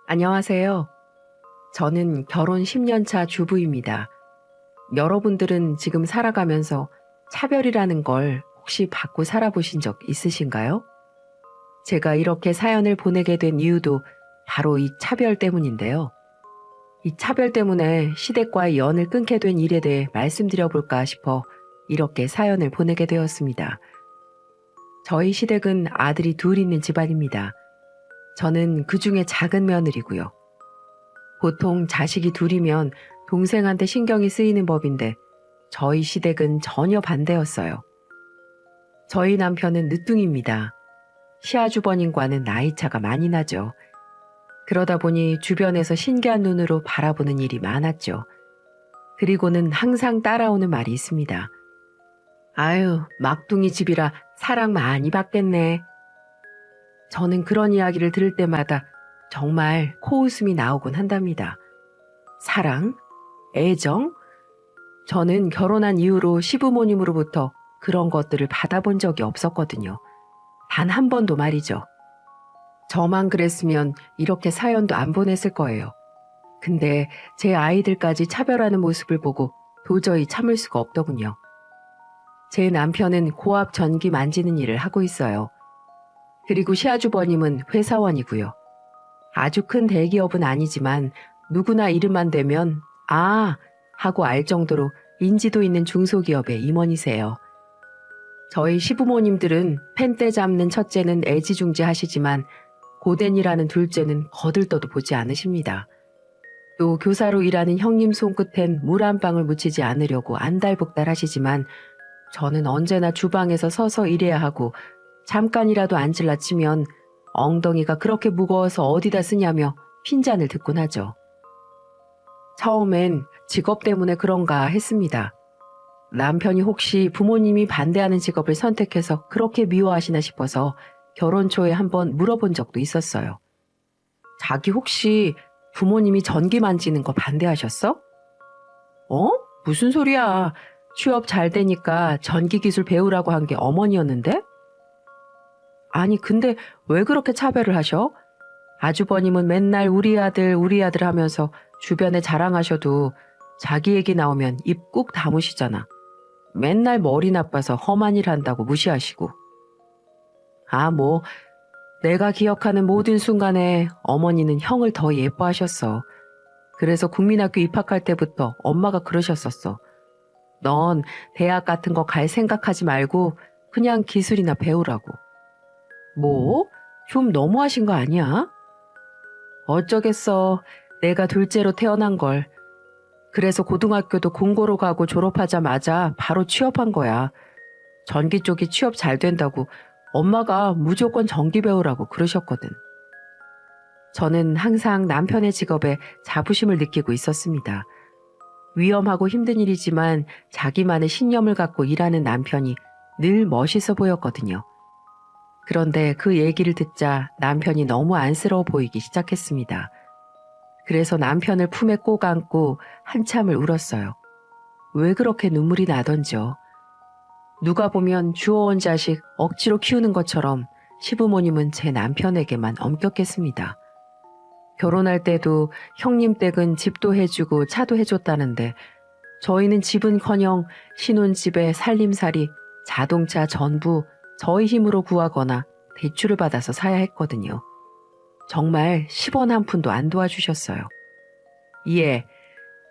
안녕하세요. 저는 결혼 10년 차 주부입니다. 여러분들은 지금 살아가면서 차별이라는 걸 혹시 받고 살아보신 적 있으신가요? 제가 이렇게 사연을 보내게 된 이유도 바로 이 차별 때문인데요. 이 차별 때문에 시댁과의 연을 끊게 된 일에 대해 말씀드려 볼까 싶어 이렇게 사연을 보내게 되었습니다. 저희 시댁은 아들이 둘 있는 집안입니다. 저는 그 중에 작은 며느리고요. 보통 자식이 둘이면 동생한테 신경이 쓰이는 법인데 저희 시댁은 전혀 반대였어요. 저희 남편은 늦둥입니다. 시아주버님과는 나이 차가 많이 나죠. 그러다 보니 주변에서 신기한 눈으로 바라보는 일이 많았죠. 그리고는 항상 따라오는 말이 있습니다. 아유, 막둥이 집이라 사랑 많이 받겠네. 저는 그런 이야기를 들을 때마다 정말 코웃음이 나오곤 한답니다. 사랑? 애정? 저는 결혼한 이후로 시부모님으로부터 그런 것들을 받아본 적이 없었거든요. 단 한 번도 말이죠. 저만 그랬으면 이렇게 사연도 안 보냈을 거예요. 근데 제 아이들까지 차별하는 모습을 보고 도저히 참을 수가 없더군요. 제 남편은 고압 전기 만지는 일을 하고 있어요. 그리고 시아주버님은 회사원이고요. 아주 큰 대기업은 아니지만 누구나 이름만 대면 아 하고 알 정도로 인지도 있는 중소기업의 임원이세요. 저희 시부모님들은 펜대 잡는 첫째는 애지중지 하시지만 고된이라는 둘째는 거들떠도 보지 않으십니다. 또 교사로 일하는 형님 손끝엔 물 한 방울 묻히지 않으려고 안달복달 하시지만 저는 언제나 주방에서 서서 일해야 하고 잠깐이라도 앉을라 치면 엉덩이가 그렇게 무거워서 어디다 쓰냐며 핀잔을 듣곤 하죠. 처음엔 직업 때문에 그런가 했습니다. 남편이 혹시 부모님이 반대하는 직업을 선택해서 그렇게 미워하시나 싶어서 결혼 초에 한번 물어본 적도 있었어요. 자기 혹시 부모님이 전기 만지는 거 반대하셨어? 어? 무슨 소리야. 취업 잘 되니까 전기 기술 배우라고 한 게 어머니였는데? 아니 근데 왜 그렇게 차별을 하셔? 아주버님은 맨날 우리 아들 하면서 주변에 자랑하셔도 자기 얘기 나오면 입 꾹 다무시잖아. 맨날 머리 나빠서 험한 일 한다고 무시하시고. 아, 뭐 내가 기억하는 모든 순간에 어머니는 형을 더 예뻐하셨어. 그래서 국민학교 입학할 때부터 엄마가 그러셨었어. 넌 대학 같은 거 갈 생각하지 말고 그냥 기술이나 배우라고. 뭐? 좀 너무하신 거 아니야? 어쩌겠어. 내가 둘째로 태어난 걸. 그래서 고등학교도 공고로 가고 졸업하자마자 바로 취업한 거야. 전기 쪽이 취업 잘 된다고 엄마가 무조건 전기 배우라고 그러셨거든. 저는 항상 남편의 직업에 자부심을 느끼고 있었습니다. 위험하고 힘든 일이지만 자기만의 신념을 갖고 일하는 남편이 늘 멋있어 보였거든요. 그런데 그 얘기를 듣자 남편이 너무 안쓰러워 보이기 시작했습니다. 그래서 남편을 품에 꼭 안고 한참을 울었어요. 왜 그렇게 눈물이 나던지요. 누가 보면 주워온 자식 억지로 키우는 것처럼 시부모님은 제 남편에게만 엄격했습니다. 결혼할 때도 형님 댁은 집도 해주고 차도 해줬다는데 저희는 집은커녕 신혼집에 살림살이, 자동차 전부 저희 힘으로 구하거나 대출을 받아서 사야 했거든요. 정말 10원 한 푼도 안 도와주셨어요. 예,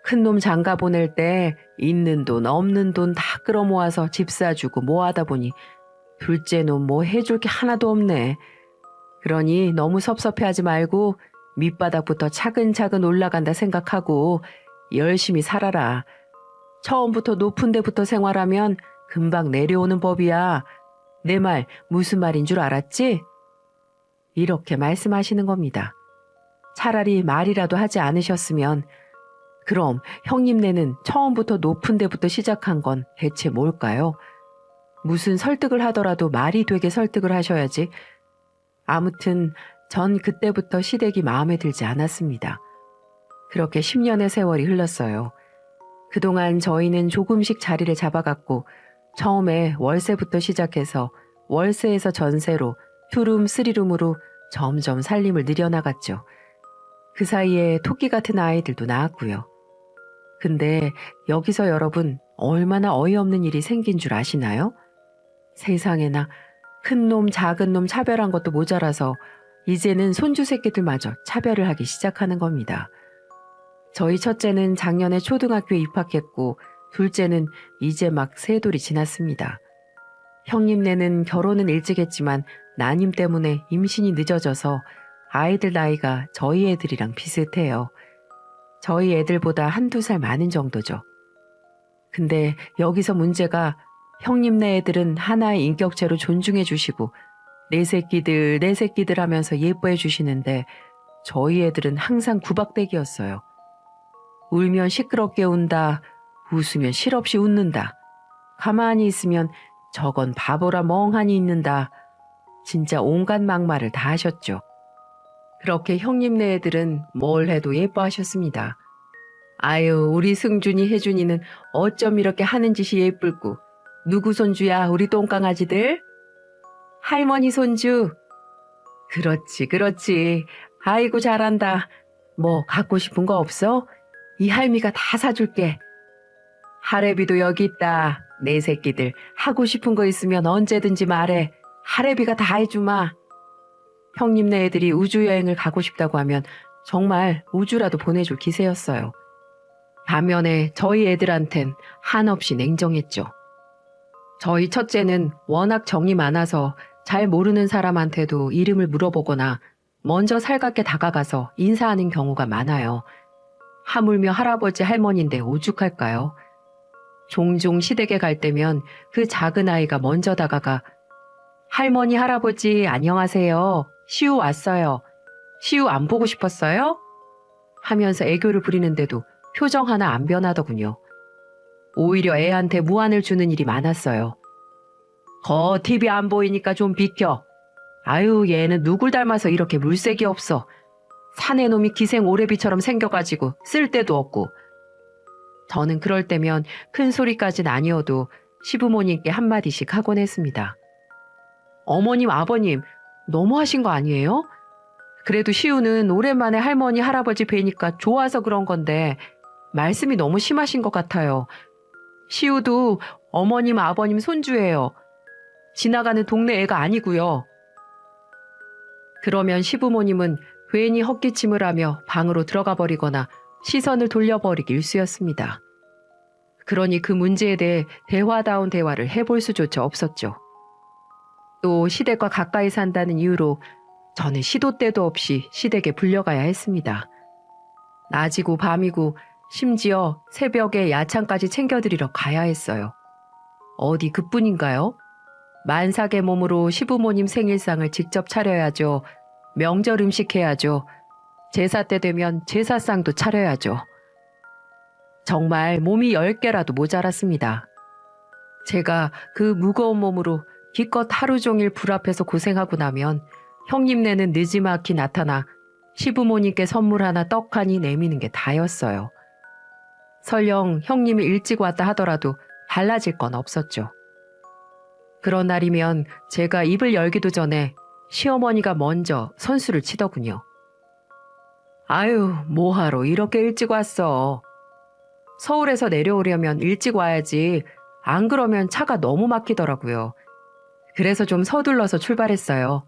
큰놈 장가 보낼 때 있는 돈 없는 돈 다 끌어모아서 집 사주고 뭐하다 보니 둘째 놈 뭐 해줄 게 하나도 없네. 그러니 너무 섭섭해하지 말고 밑바닥부터 차근차근 올라간다 생각하고 열심히 살아라. 처음부터 높은 데부터 생활하면 금방 내려오는 법이야. 내 말 무슨 말인 줄 알았지? 이렇게 말씀하시는 겁니다. 차라리 말이라도 하지 않으셨으면 그럼 형님네는 처음부터 높은 데부터 시작한 건 대체 뭘까요? 무슨 설득을 하더라도 말이 되게 설득을 하셔야지. 아무튼 전 그때부터 시댁이 마음에 들지 않았습니다. 그렇게 10년의 세월이 흘렀어요. 그동안 저희는 조금씩 자리를 잡아갔고 처음에 월세부터 시작해서 월세에서 전세로 투룸, 쓰리룸으로 점점 살림을 늘여나갔죠. 그 사이에 토끼 같은 아이들도 낳았고요. 근데 여기서 여러분 얼마나 어이없는 일이 생긴 줄 아시나요? 세상에나 큰 놈 작은 놈 차별한 것도 모자라서 이제는 손주 새끼들마저 차별을 하기 시작하는 겁니다. 저희 첫째는 작년에 초등학교에 입학했고 둘째는 이제 막 세돌이 지났습니다. 형님네는 결혼은 일찍 했지만 난임 때문에 임신이 늦어져서 아이들 나이가 저희 애들이랑 비슷해요. 저희 애들보다 한두 살 많은 정도죠. 근데 여기서 문제가 형님네 애들은 하나의 인격체로 존중해 주시고 내 새끼들 하면서 예뻐해 주시는데 저희 애들은 항상 구박대기였어요. 울면 시끄럽게 운다, 웃으면 실없이 웃는다. 가만히 있으면 저건 바보라 멍하니 있는다. 진짜 온갖 막말을 다 하셨죠. 그렇게 형님네 애들은 뭘 해도 예뻐하셨습니다. 아유, 우리 승준이 혜준이는 어쩜 이렇게 하는 짓이 예쁠고 누구 손주야 우리 똥강아지들? 할머니 손주. 그렇지. 아이고 잘한다. 뭐 갖고 싶은 거 없어? 이 할미가 다 사줄게. 할애비도 여기 있다. 내 새끼들 하고 싶은 거 있으면 언제든지 말해. 할애비가 다 해주마. 형님네 애들이 우주여행을 가고 싶다고 하면 정말 우주라도 보내줄 기세였어요. 반면에 저희 애들한텐 한없이 냉정했죠. 저희 첫째는 워낙 정이 많아서 잘 모르는 사람한테도 이름을 물어보거나 먼저 살갑게 다가가서 인사하는 경우가 많아요. 하물며 할아버지 할머니인데 오죽할까요? 종종 시댁에 갈 때면 그 작은 아이가 먼저 다가가 할머니 할아버지 안녕하세요. 시우 왔어요. 시우 안 보고 싶었어요? 하면서 애교를 부리는데도 표정 하나 안 변하더군요. 오히려 애한테 무안을 주는 일이 많았어요. TV 안 보이니까 좀 비켜. 아유 얘는 누굴 닮아서 이렇게 물색이 없어. 사내 놈이 기생 오래비처럼 생겨가지고 쓸데도 없고. 저는 그럴 때면 큰 소리까진 아니어도 시부모님께 한마디씩 하곤 했습니다. 어머님 아버님 너무하신 거 아니에요? 그래도 시우는 오랜만에 할머니 할아버지 뵈니까 좋아서 그런 건데 말씀이 너무 심하신 것 같아요. 시우도 어머님 아버님 손주예요. 지나가는 동네 애가 아니고요. 그러면 시부모님은 괜히 헛기침을 하며 방으로 들어가 버리거나 시선을 돌려버리기 일쑤였습니다. 그러니 그 문제에 대해 대화다운 대화를 해볼 수조차 없었죠. 또 시댁과 가까이 산다는 이유로 저는 시도 때도 없이 시댁에 불려가야 했습니다. 낮이고 밤이고 심지어 새벽에 야찬까지 챙겨드리러 가야 했어요. 어디 그뿐인가요? 만삭의 몸으로 시부모님 생일상을 직접 차려야죠. 명절 음식 해야죠. 제사 때 되면 제사상도 차려야죠. 정말 몸이 10개라도 모자랐습니다. 제가 그 무거운 몸으로 기껏 하루 종일 불 앞에서 고생하고 나면 형님네는 느지막이 나타나 시부모님께 선물 하나 떡 하니 내미는 게 다였어요. 설령 형님이 일찍 왔다 하더라도 달라질 건 없었죠. 그런 날이면 제가 입을 열기도 전에 시어머니가 먼저 선수를 치더군요. 아유, 뭐하러 이렇게 일찍 왔어. 서울에서 내려오려면 일찍 와야지. 안 그러면 차가 너무 막히더라고요. 그래서 좀 서둘러서 출발했어요.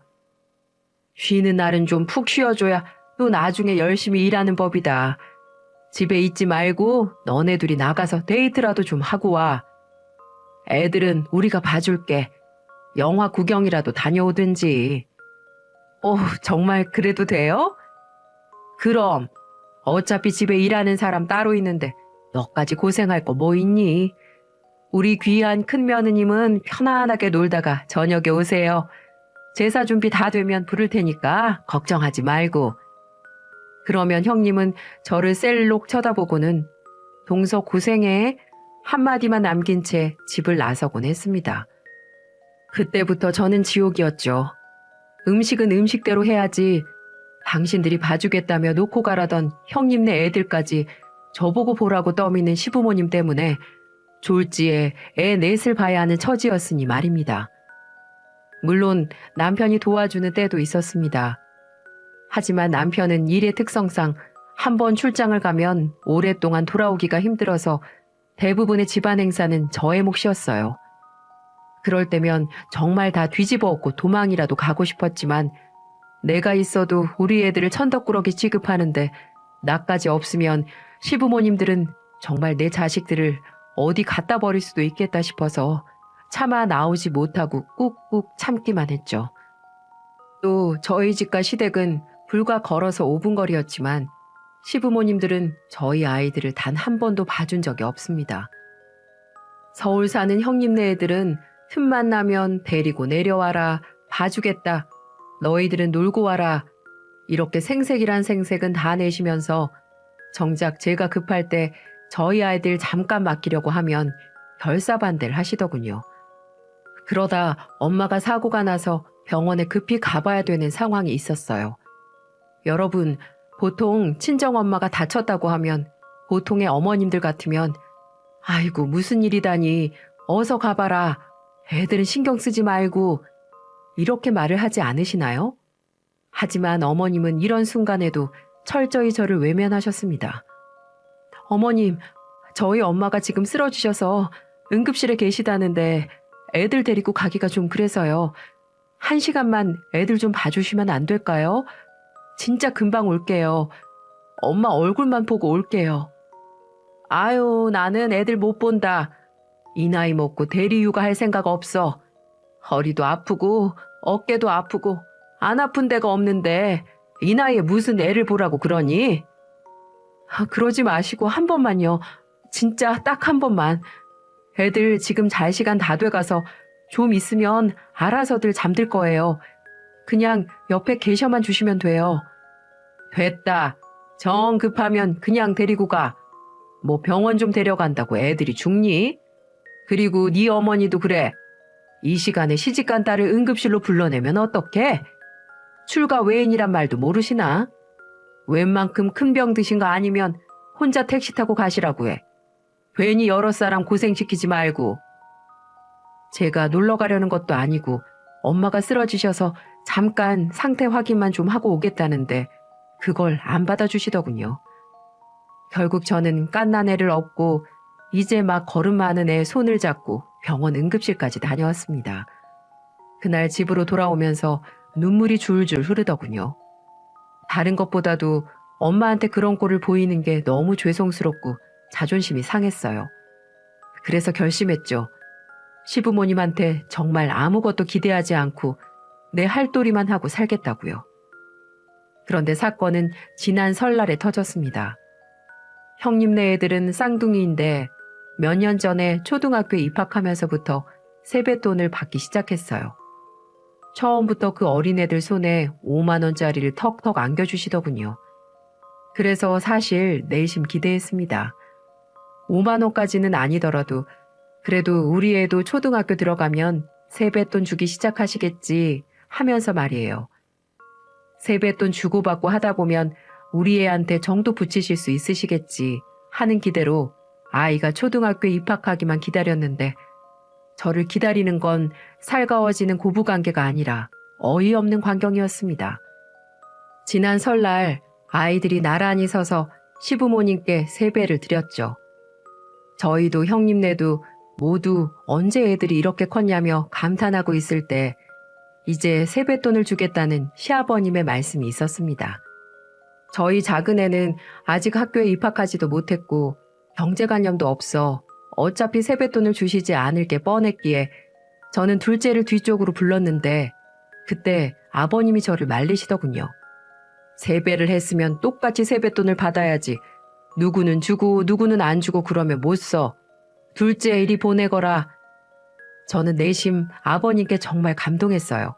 쉬는 날은 좀 푹 쉬어줘야 또 나중에 열심히 일하는 법이다. 집에 있지 말고 너네 둘이 나가서 데이트라도 좀 하고 와. 애들은 우리가 봐줄게. 영화 구경이라도 다녀오든지. 정말 그래도 돼요? 그럼. 어차피 집에 일하는 사람 따로 있는데 너까지 고생할 거 뭐 있니? 우리 귀한 큰 며느님은 편안하게 놀다가 저녁에 오세요. 제사 준비 다 되면 부를 테니까 걱정하지 말고. 그러면 형님은 저를 셀록 쳐다보고는 동서 고생해 한마디만 남긴 채 집을 나서곤 했습니다. 그때부터 저는 지옥이었죠. 음식은 음식대로 해야지. 당신들이 봐주겠다며 놓고 가라던 형님네 애들까지 저보고 보라고 떠미는 시부모님 때문에 졸지에 애 넷을 봐야 하는 처지였으니 말입니다. 물론 남편이 도와주는 때도 있었습니다. 하지만 남편은 일의 특성상 한 번 출장을 가면 오랫동안 돌아오기가 힘들어서 대부분의 집안 행사는 저의 몫이었어요. 그럴 때면 정말 다 뒤집어 엎고 도망이라도 가고 싶었지만 내가 있어도 우리 애들을 천덕꾸러기 취급하는데 나까지 없으면 시부모님들은 정말 내 자식들을 어디 갖다 버릴 수도 있겠다 싶어서 차마 나오지 못하고 꾹꾹 참기만 했죠. 또 저희 집과 시댁은 불과 걸어서 5분 거리였지만 시부모님들은 저희 아이들을 단 한 번도 봐준 적이 없습니다. 서울 사는 형님네 애들은 틈만 나면 데리고 내려와라, 봐주겠다, 너희들은 놀고 와라, 이렇게 생색이란 생색은 다 내시면서 정작 제가 급할 때 저희 아이들 잠깐 맡기려고 하면 결사반대를 하시더군요. 그러다 엄마가 사고가 나서 병원에 급히 가봐야 되는 상황이 있었어요. 여러분, 보통 친정엄마가 다쳤다고 하면 보통의 어머님들 같으면 아이고 무슨 일이다니 어서 가봐라, 애들은 신경 쓰지 말고 이렇게 말을 하지 않으시나요? 하지만 어머님은 이런 순간에도 철저히 저를 외면하셨습니다. 어머님, 저희 엄마가 지금 쓰러지셔서 응급실에 계시다는데 애들 데리고 가기가 좀 그래서요. 1시간만 애들 좀 봐주시면 안 될까요? 진짜 금방 올게요. 엄마 얼굴만 보고 올게요. 아유, 나는 애들 못 본다. 이 나이 먹고 대리육아 할 생각 없어. 허리도 아프고 어깨도 아프고 안 아픈 데가 없는데 이 나이에 무슨 애를 보라고 그러니? 그러지 마시고 한 번만요. 진짜 딱 한 번만. 애들 지금 잘 시간 다 돼가서 좀 있으면 알아서들 잠들 거예요. 그냥 옆에 계셔만 주시면 돼요. 됐다. 정 급하면 그냥 데리고 가. 뭐 병원 좀 데려간다고 애들이 죽니? 그리고 네 어머니도 그래. 이 시간에 시집간 딸을 응급실로 불러내면 어떡해? 출가 외인이란 말도 모르시나? 웬만큼 큰 병 드신 거 아니면 혼자 택시 타고 가시라고 해. 괜히 여러 사람 고생시키지 말고. 제가 놀러 가려는 것도 아니고 엄마가 쓰러지셔서 잠깐 상태 확인만 좀 하고 오겠다는데 그걸 안 받아주시더군요. 결국 저는 갓난 애를 업고 이제 막 걸음 많은 애 손을 잡고 병원 응급실까지 다녀왔습니다. 그날 집으로 돌아오면서 눈물이 줄줄 흐르더군요. 다른 것보다도 엄마한테 그런 꼴을 보이는 게 너무 죄송스럽고 자존심이 상했어요. 그래서 결심했죠. 시부모님한테 정말 아무것도 기대하지 않고 내 할도리만 하고 살겠다고요. 그런데 사건은 지난 설날에 터졌습니다. 형님네 애들은 쌍둥이인데 몇 년 전에 초등학교에 입학하면서부터 세뱃돈을 받기 시작했어요. 처음부터 그 어린애들 손에 5만 원짜리를 턱턱 안겨주시더군요. 그래서 사실 내심 기대했습니다. 5만 원까지는 아니더라도 그래도 우리 애도 초등학교 들어가면 세뱃돈 주기 시작하시겠지 하면서 말이에요. 세뱃돈 주고받고 하다 보면 우리 애한테 정도 붙이실 수 있으시겠지 하는 기대로 아이가 초등학교에 입학하기만 기다렸는데 저를 기다리는 건 살가워지는 고부관계가 아니라 어이없는 광경이었습니다. 지난 설날 아이들이 나란히 서서 시부모님께 세배를 드렸죠. 저희도 형님네도 모두 언제 애들이 이렇게 컸냐며 감탄하고 있을 때 이제 세뱃돈을 주겠다는 시아버님의 말씀이 있었습니다. 저희 작은 애는 아직 학교에 입학하지도 못했고 경제관념도 없어 어차피 세뱃돈을 주시지 않을 게 뻔했기에 저는 둘째를 뒤쪽으로 불렀는데 그때 아버님이 저를 말리시더군요. 세배를 했으면 똑같이 세뱃돈을 받아야지. 누구는 주고 누구는 안 주고 그러면 못 써. 둘째 이리 보내거라. 저는 내심 아버님께 정말 감동했어요.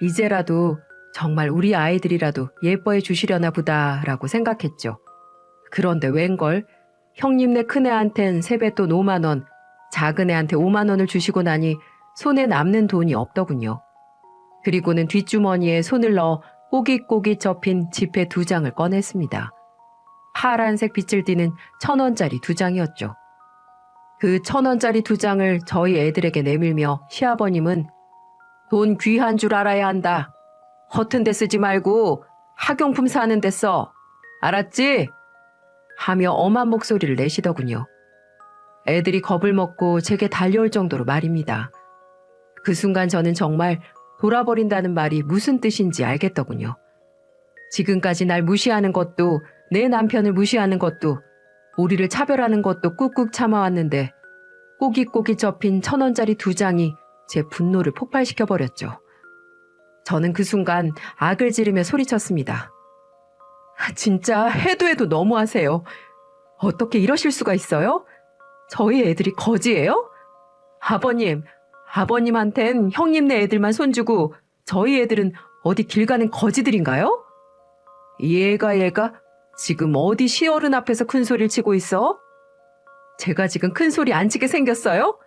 이제라도 정말 우리 아이들이라도 예뻐해 주시려나 보다라고 생각했죠. 그런데 웬걸 형님네 큰애한텐 세뱃돈 5만 원, 작은 애한테 5만 원을 주시고 나니 손에 남는 돈이 없더군요. 그리고는 뒷주머니에 손을 넣어 꼬깃꼬깃 접힌 지폐 2장을 꺼냈습니다. 파란색 빛을 띠는 1,000원짜리 2장이었죠. 그 1,000원짜리 2장을 저희 애들에게 내밀며 시아버님은 돈 귀한 줄 알아야 한다. 허튼 데 쓰지 말고 학용품 사는 데 써. 알았지? 하며 엄한 목소리를 내시더군요. 애들이 겁을 먹고 제게 달려올 정도로 말입니다. 그 순간 저는 정말 돌아버린다는 말이 무슨 뜻인지 알겠더군요. 지금까지 날 무시하는 것도, 내 남편을 무시하는 것도, 우리를 차별하는 것도 꾹꾹 참아왔는데 꼬깃꼬깃 접힌 1,000원짜리 2장이 제 분노를 폭발시켜버렸죠. 저는 그 순간 악을 지르며 소리쳤습니다. 진짜 해도 너무하세요. 어떻게 이러실 수가 있어요? 저희 애들이 거지예요? 아버님한텐 형님네 애들만 손주고 저희 애들은 어디 길 가는 거지들인가요? 얘가 지금 어디 시어른 앞에서 큰 소리를 치고 있어? 제가 지금 큰 소리 안 치게 생겼어요?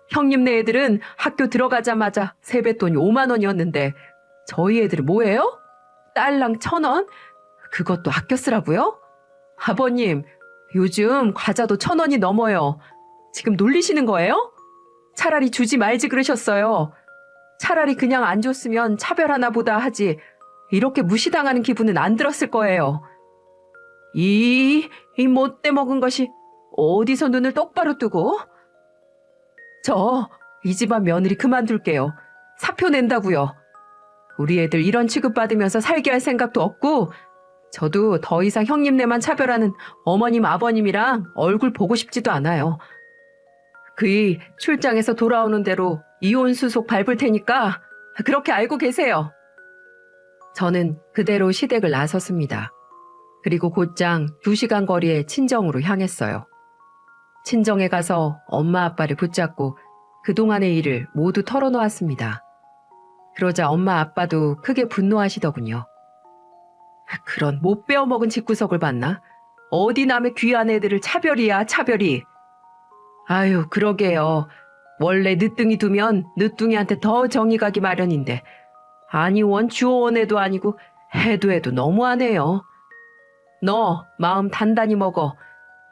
형님네 애들은 학교 들어가자마자 세뱃돈이 5만 원이었는데 저희 애들은 뭐예요? 딸랑 1,000원? 그것도 아껴 쓰라고요? 아버님, 요즘 과자도 1,000원이 넘어요. 지금 놀리시는 거예요? 차라리 주지 말지 그러셨어요. 차라리 그냥 안 줬으면 차별하나 보다 하지 이렇게 무시당하는 기분은 안 들었을 거예요. 이 못돼 먹은 것이 어디서 눈을 똑바로 뜨고? 저 이 집안 며느리 그만둘게요. 사표 낸다고요. 우리 애들 이런 취급받으면서 살게 할 생각도 없고 저도 더 이상 형님네만 차별하는 어머님 아버님이랑 얼굴 보고 싶지도 않아요. 그이 출장에서 돌아오는 대로 이혼 수속 밟을 테니까 그렇게 알고 계세요. 저는 그대로 시댁을 나섰습니다. 그리고 곧장 2시간 거리의 친정으로 향했어요. 친정에 가서 엄마 아빠를 붙잡고 그동안의 일을 모두 털어놓았습니다. 그러자 엄마 아빠도 크게 분노하시더군요. 그런 못 배워먹은 집구석을 봤나? 어디 남의 귀한 애들을 차별이야 차별이. 아유 그러게요. 원래 늦둥이 두면 늦둥이한테 더 정이 가기 마련인데 아니 원 주어원 애도 아니고 해도 너무하네요. 너 마음 단단히 먹어.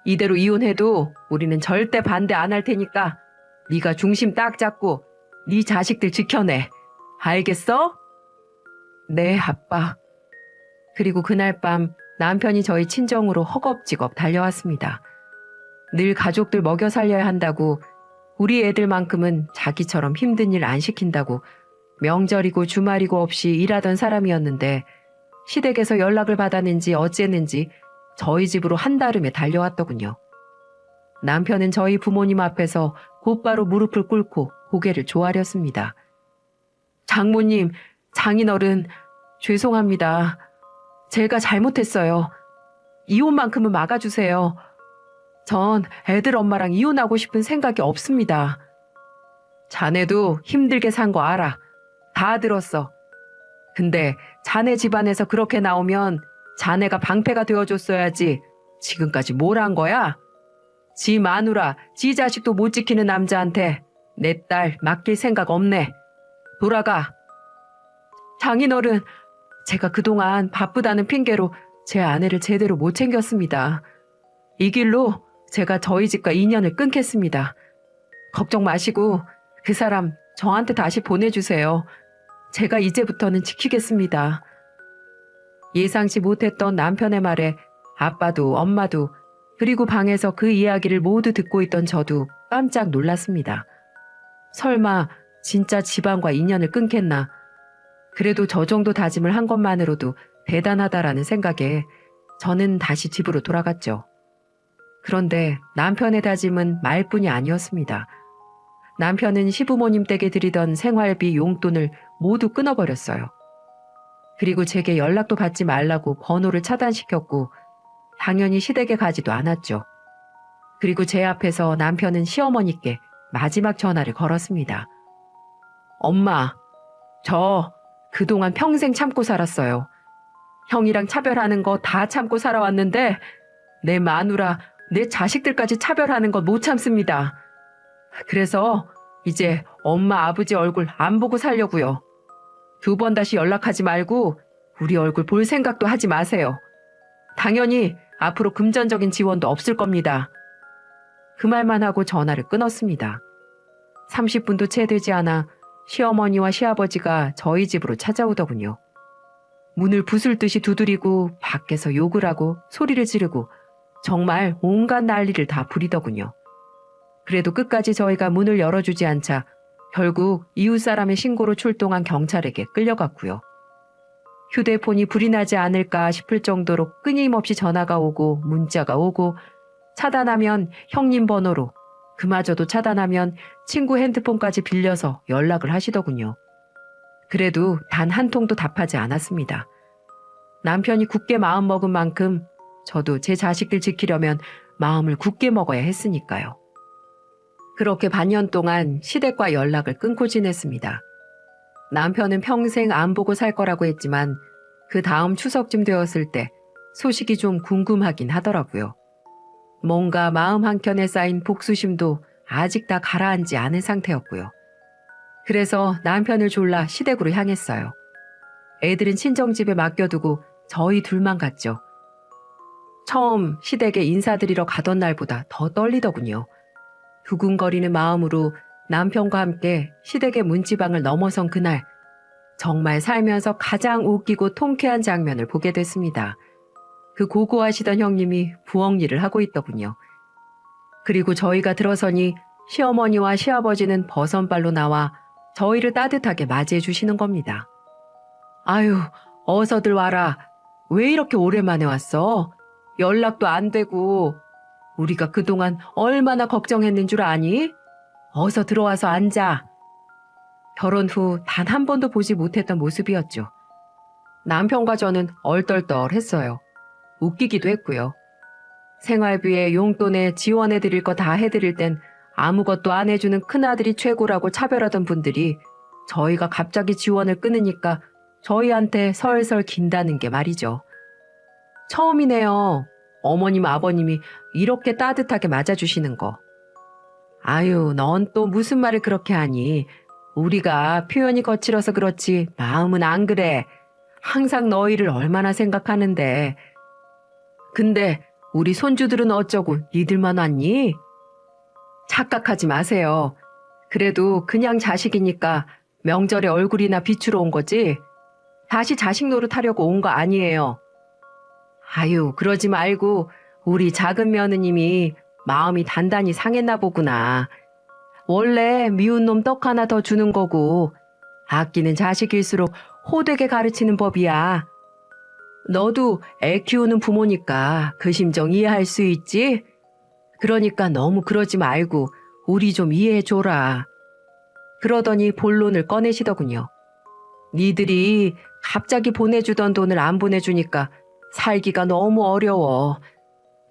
이대로 이혼해도 우리는 절대 반대 안 할 테니까 네가 중심 딱 잡고 네 자식들 지켜내. 알겠어? 네, 아빠. 그리고 그날 밤 남편이 저희 친정으로 허겁지겁 달려왔습니다. 늘 가족들 먹여 살려야 한다고 우리 애들만큼은 자기처럼 힘든 일 안 시킨다고 명절이고 주말이고 없이 일하던 사람이었는데 시댁에서 연락을 받았는지 어쨌는지 저희 집으로 한달음에 달려왔더군요. 남편은 저희 부모님 앞에서 곧바로 무릎을 꿇고 고개를 조아렸습니다. 장모님, 장인어른, 죄송합니다. 제가 잘못했어요. 이혼만큼은 막아주세요. 전 애들 엄마랑 이혼하고 싶은 생각이 없습니다. 자네도 힘들게 산 거 알아. 다 들었어. 근데 자네 집안에서 그렇게 나오면 자네가 방패가 되어줬어야지. 지금까지 뭘 한 거야? 지 마누라, 지 자식도 못 지키는 남자한테 내 딸 맡길 생각 없네. 돌아가. 장인어른, 제가 그동안 바쁘다는 핑계로 제 아내를 제대로 못 챙겼습니다. 이 길로 제가 저희 집과 인연을 끊겠습니다. 걱정 마시고 그 사람 저한테 다시 보내주세요. 제가 이제부터는 지키겠습니다. 예상치 못했던 남편의 말에 아빠도 엄마도 그리고 방에서 그 이야기를 모두 듣고 있던 저도 깜짝 놀랐습니다. 설마 진짜 집안과 인연을 끊겠나. 그래도 저 정도 다짐을 한 것만으로도 대단하다라는 생각에 저는 다시 집으로 돌아갔죠. 그런데 남편의 다짐은 말뿐이 아니었습니다. 남편은 시부모님 댁에 드리던 생활비 용돈을 모두 끊어버렸어요. 그리고 제게 연락도 받지 말라고 번호를 차단시켰고 당연히 시댁에 가지도 않았죠. 그리고 제 앞에서 남편은 시어머니께 마지막 전화를 걸었습니다. 엄마, 저 그동안 평생 참고 살았어요. 형이랑 차별하는 거 다 참고 살아왔는데 내 마누라, 내 자식들까지 차별하는 거 못 참습니다. 그래서 이제 엄마 아버지 얼굴 안 보고 살려고요. 2번 다시 연락하지 말고 우리 얼굴 볼 생각도 하지 마세요. 당연히 앞으로 금전적인 지원도 없을 겁니다. 그 말만 하고 전화를 끊었습니다. 30분도 채 되지 않아 시어머니와 시아버지가 저희 집으로 찾아오더군요. 문을 부술듯이 두드리고 밖에서 욕을 하고 소리를 지르고 정말 온갖 난리를 다 부리더군요. 그래도 끝까지 저희가 문을 열어주지 않자 결국 이웃 사람의 신고로 출동한 경찰에게 끌려갔고요. 휴대폰이 불이 나지 않을까 싶을 정도로 끊임없이 전화가 오고 문자가 오고 차단하면 형님 번호로 그마저도 차단하면 친구 핸드폰까지 빌려서 연락을 하시더군요. 그래도 단 한 통도 답하지 않았습니다. 남편이 굳게 마음먹은 만큼 저도 제 자식들 지키려면 마음을 굳게 먹어야 했으니까요. 그렇게 반년 동안 시댁과 연락을 끊고 지냈습니다. 남편은 평생 안 보고 살 거라고 했지만 그 다음 추석쯤 되었을 때 소식이 좀 궁금하긴 하더라고요. 뭔가 마음 한켠에 쌓인 복수심도 아직 다 가라앉지 않은 상태였고요. 그래서 남편을 졸라 시댁으로 향했어요. 애들은 친정집에 맡겨두고 저희 둘만 갔죠. 처음 시댁에 인사드리러 가던 날보다 더 떨리더군요. 두근거리는 마음으로 남편과 함께 시댁의 문지방을 넘어선 그날 정말 살면서 가장 웃기고 통쾌한 장면을 보게 됐습니다. 그 고고하시던 형님이 부엌 일을 하고 있더군요. 그리고 저희가 들어서니 시어머니와 시아버지는 버선발로 나와 저희를 따뜻하게 맞이해 주시는 겁니다. 아유, 어서들 와라. 왜 이렇게 오랜만에 왔어? 연락도 안 되고 우리가 그동안 얼마나 걱정했는 줄 아니? 어서 들어와서 앉아. 결혼 후 단 한 번도 보지 못했던 모습이었죠. 남편과 저는 얼떨떨했어요. 웃기기도 했고요. 생활비에 용돈에 지원해드릴 거 다 해드릴 땐 아무것도 안 해주는 큰아들이 최고라고 차별하던 분들이 저희가 갑자기 지원을 끊으니까 저희한테 설설 긴다는 게 말이죠. 처음이네요. 어머님 아버님이 이렇게 따뜻하게 맞아주시는 거. 아유, 넌 또 무슨 말을 그렇게 하니? 우리가 표현이 거칠어서 그렇지 마음은 안 그래. 항상 너희를 얼마나 생각하는데. 근데 우리 손주들은 어쩌고 니들만 왔니? 착각하지 마세요. 그래도 그냥 자식이니까 명절에 얼굴이나 비추러 온 거지. 다시 자식 노릇하려고 온 거 아니에요. 아유, 그러지 말고 우리 작은 며느님이 마음이 단단히 상했나 보구나. 원래 미운 놈 떡 하나 더 주는 거고 아끼는 자식일수록 호되게 가르치는 법이야. 너도 애 키우는 부모니까 그 심정 이해할 수 있지? 그러니까 너무 그러지 말고 우리 좀 이해해줘라. 그러더니 본론을 꺼내시더군요. 니들이 갑자기 보내주던 돈을 안 보내주니까 살기가 너무 어려워.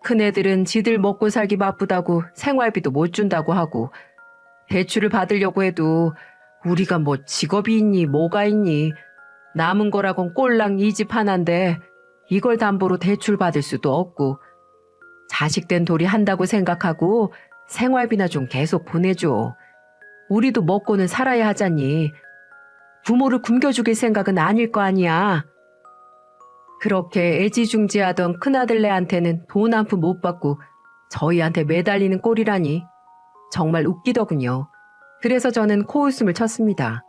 큰애들은 지들 먹고 살기 바쁘다고 생활비도 못 준다고 하고 대출을 받으려고 해도 우리가 뭐 직업이 있니 뭐가 있니 남은 거라곤 꼴랑 이 집 하나인데 이걸 담보로 대출 받을 수도 없고 자식된 돌이 한다고 생각하고 생활비나 좀 계속 보내줘. 우리도 먹고는 살아야 하잖니. 부모를 굶겨 죽일 생각은 아닐 거 아니야. 그렇게 애지중지하던 큰아들네한테는 돈 한 푼 못 받고 저희한테 매달리는 꼴이라니 정말 웃기더군요. 그래서 저는 코웃음을 쳤습니다.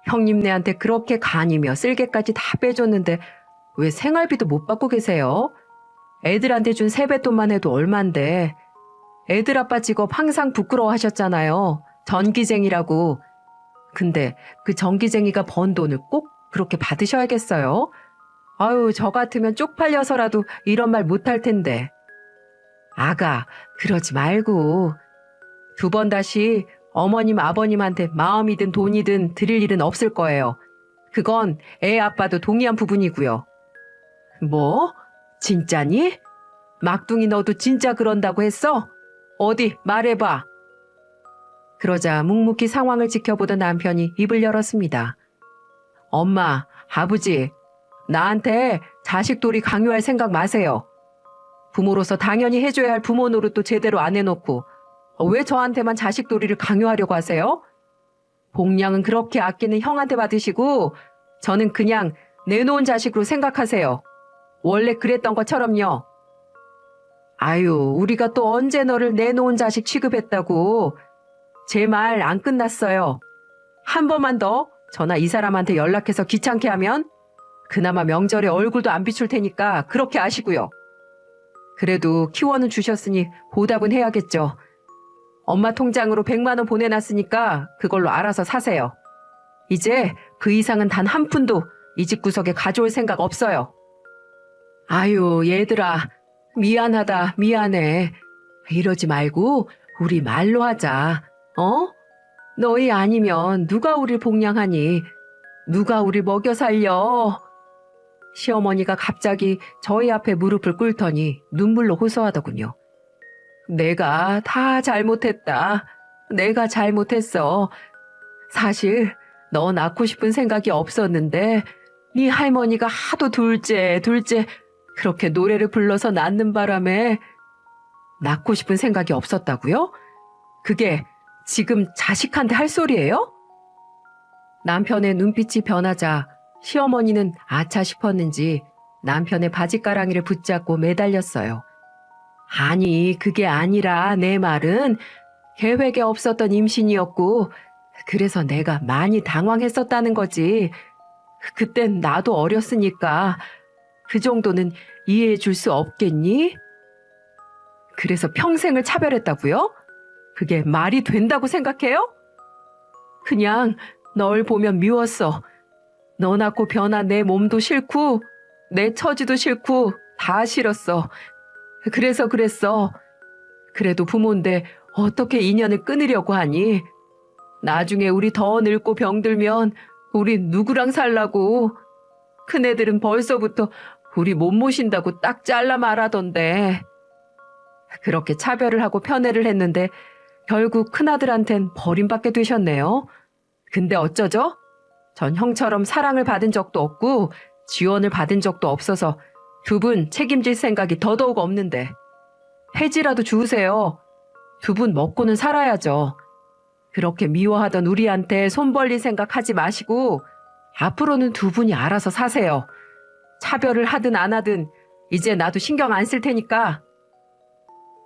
형님네한테 그렇게 간이며 쓸개까지 다 빼줬는데 왜 생활비도 못 받고 계세요? 애들한테 준 세뱃돈만 해도 얼만데. 애들 아빠 직업 항상 부끄러워하셨잖아요. 전기쟁이라고. 근데 그 전기쟁이가 번 돈을 꼭 그렇게 받으셔야겠어요? 아유, 저 같으면 쪽팔려서라도 이런 말 못할 텐데. 아가, 그러지 말고. 두 번 다시 어머님 아버님한테 마음이든 돈이든 드릴 일은 없을 거예요. 그건 애 아빠도 동의한 부분이고요. 뭐? 진짜니? 막둥이 너도 진짜 그런다고 했어? 어디 말해봐. 그러자 묵묵히 상황을 지켜보던 남편이 입을 열었습니다. 엄마, 아버지, 나한테 자식돌이 강요할 생각 마세요. 부모로서 당연히 해줘야 할 부모 노릇도 제대로 안 해놓고 왜 저한테만 자식돌이를 강요하려고 하세요? 복량은 그렇게 아끼는 형한테 받으시고 저는 그냥 내놓은 자식으로 생각하세요. 원래 그랬던 것처럼요. 아유, 우리가 또 언제 너를 내놓은 자식 취급했다고. 제 말 안 끝났어요. 한 번만 더 전화 이 사람한테 연락해서 귀찮게 하면 그나마 명절에 얼굴도 안 비출 테니까 그렇게 아시고요. 그래도 키워는 주셨으니 보답은 해야겠죠. 엄마 통장으로 100만 원 보내놨으니까 그걸로 알아서 사세요. 이제 그 이상은 단 한 푼도 이 집 구석에 가져올 생각 없어요. 아유, 얘들아. 미안하다, 미안해. 이러지 말고 우리 말로 하자. 어? 너희 아니면 누가 우릴 복량하니? 누가 우릴 먹여 살려? 시어머니가 갑자기 저희 앞에 무릎을 꿇더니 눈물로 호소하더군요. 내가 다 잘못했다. 내가 잘못했어. 사실 너 낳고 싶은 생각이 없었는데 네 할머니가 하도 둘째 그렇게 노래를 불러서 낳는 바람에 낳고 싶은 생각이 없었다고요? 그게 지금 자식한테 할 소리예요? 남편의 눈빛이 변하자 시어머니는 아차 싶었는지 남편의 바지가랑이를 붙잡고 매달렸어요. 아니, 그게 아니라 내 말은 계획에 없었던 임신이었고 그래서 내가 많이 당황했었다는 거지. 그땐 나도 어렸으니까 그 정도는 이해해 줄 수 없겠니? 그래서 평생을 차별했다고요? 그게 말이 된다고 생각해요? 그냥 널 보면 미웠어. 너 낳고 변한 내 몸도 싫고 내 처지도 싫고 다 싫었어. 그래서 그랬어. 그래도 부모인데 어떻게 인연을 끊으려고 하니? 나중에 우리 더 늙고 병들면 우리 누구랑 살라고? 큰애들은 벌써부터 우리 못 모신다고 딱 잘라 말하던데. 그렇게 차별을 하고 편애를 했는데 결국 큰아들한텐 버림받게 되셨네요. 근데 어쩌죠? 전 형처럼 사랑을 받은 적도 없고 지원을 받은 적도 없어서 두 분 책임질 생각이 더더욱 없는데 해지라도 주우세요. 두 분 먹고는 살아야죠. 그렇게 미워하던 우리한테 손 벌릴 생각 하지 마시고 앞으로는 두 분이 알아서 사세요. 차별을 하든 안 하든 이제 나도 신경 안 쓸 테니까.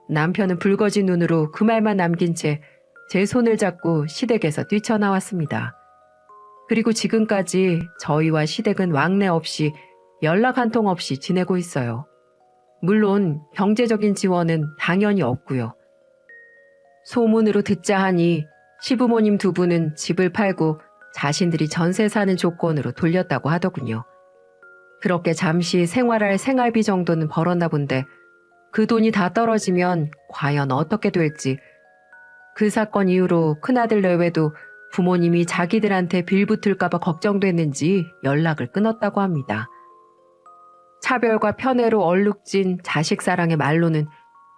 남편은 붉어진 눈으로 그 말만 남긴 채 제 손을 잡고 시댁에서 뛰쳐나왔습니다. 그리고 지금까지 저희와 시댁은 왕래 없이 연락 한 통 없이 지내고 있어요. 물론 경제적인 지원은 당연히 없고요. 소문으로 듣자 하니 시부모님 두 분은 집을 팔고 자신들이 전세 사는 조건으로 돌렸다고 하더군요. 그렇게 잠시 생활할 생활비 정도는 벌었나 본데 그 돈이 다 떨어지면 과연 어떻게 될지. 그 사건 이후로 큰아들 내외도 부모님이 자기들한테 빌붙을까봐 걱정됐는지 연락을 끊었다고 합니다. 차별과 편애로 얼룩진 자식 사랑의 말로는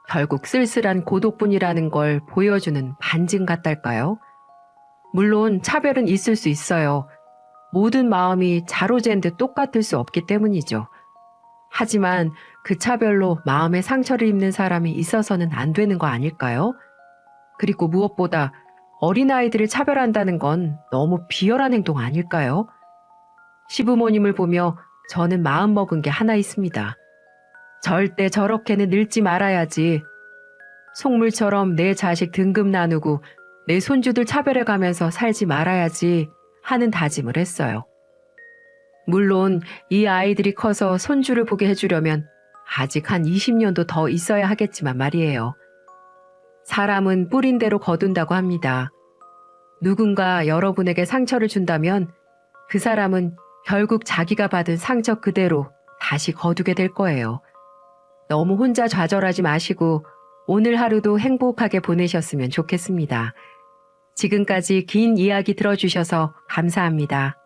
결국 쓸쓸한 고독뿐이라는 걸 보여주는 반증 같달까요? 물론 차별은 있을 수 있어요. 모든 마음이 자로잰 듯 똑같을 수 없기 때문이죠. 하지만 그 차별로 마음의 상처를 입는 사람이 있어서는 안 되는 거 아닐까요? 그리고 무엇보다 어린아이들을 차별한다는 건 너무 비열한 행동 아닐까요? 시부모님을 보며 저는 마음먹은 게 하나 있습니다. 절대 저렇게는 늙지 말아야지. 속물처럼 내 자식 등급 나누고 내 손주들 차별해가면서 살지 말아야지 하는 다짐을 했어요. 물론 이 아이들이 커서 손주를 보게 해주려면 아직 한 20년도 더 있어야 하겠지만 말이에요. 사람은 뿌린 대로 거둔다고 합니다. 누군가 여러분에게 상처를 준다면 그 사람은 결국 자기가 받은 상처 그대로 다시 거두게 될 거예요. 너무 혼자 좌절하지 마시고 오늘 하루도 행복하게 보내셨으면 좋겠습니다. 지금까지 긴 이야기 들어주셔서 감사합니다.